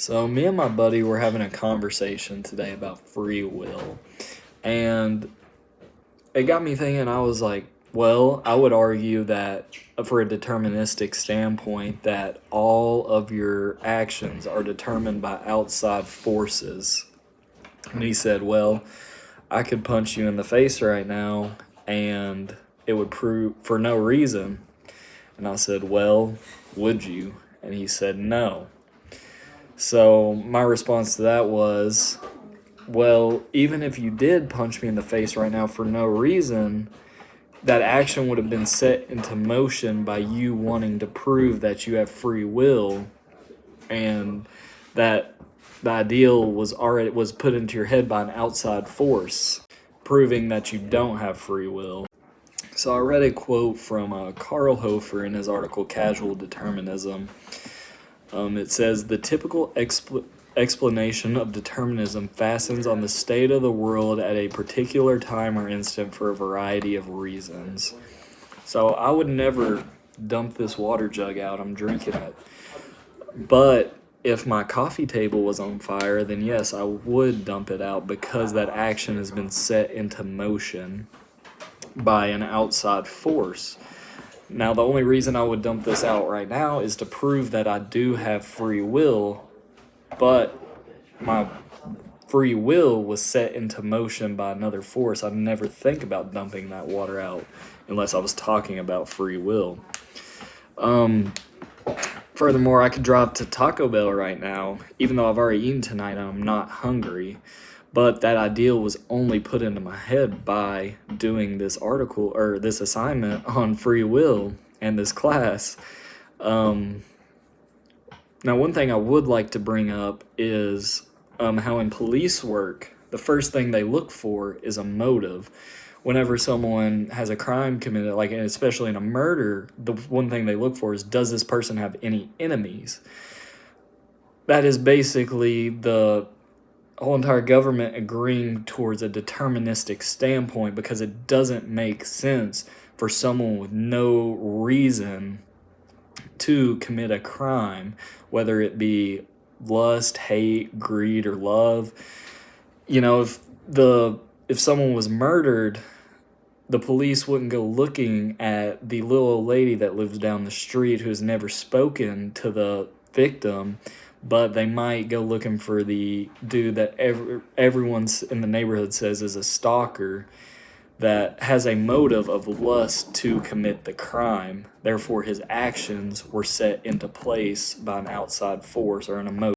So, me and my buddy were having a conversation today about free will. And it got me thinking, I was like, well, I would argue that for a deterministic standpoint, that all of your actions are determined by outside forces. And he said, well, I could punch you in the face right now and it would prove for no reason. And I said, well, would you? And he said, no. So my response to that was, well, even if you did punch me in the face right now for no reason, that action would have been set into motion by you wanting to prove that you have free will, and that the ideal was put into your head by an outside force, proving that you don't have free will. So I read a quote from Karl Hofer in his article Casual Determinism. It says, the typical explanation of determinism fastens on the state of the world at a particular time or instant for a variety of reasons. So I would never dump this water jug out. I'm drinking it. But if my coffee table was on fire, then yes, I would dump it out because that action has been set into motion by an outside force. Now, the only reason I would dump this out right now is to prove that I do have free will, but my free will was set into motion by another force. I'd never think about dumping that water out unless I was talking about free will. Furthermore, I could drive to Taco Bell right now, even though I've already eaten tonight and I'm not hungry. But that ideal was only put into my head by doing this article or this assignment on free will and this class. Now, one thing I would like to bring up is how in police work, the first thing they look for is a motive. Whenever someone has a crime committed, like especially in a murder, the one thing they look for is, does this person have any enemies? That is basically the whole entire government agreeing towards a deterministic standpoint, because it doesn't make sense for someone with no reason to commit a crime, whether it be lust, hate, greed, or love. You know, if someone was murdered, the police wouldn't go looking at the little old lady that lives down the street who has never spoken to the victim, but they might go looking for the dude that everyone in the neighborhood says is a stalker, that has a motive of lust to commit the crime. Therefore, his actions were set into place by an outside force or an emotion.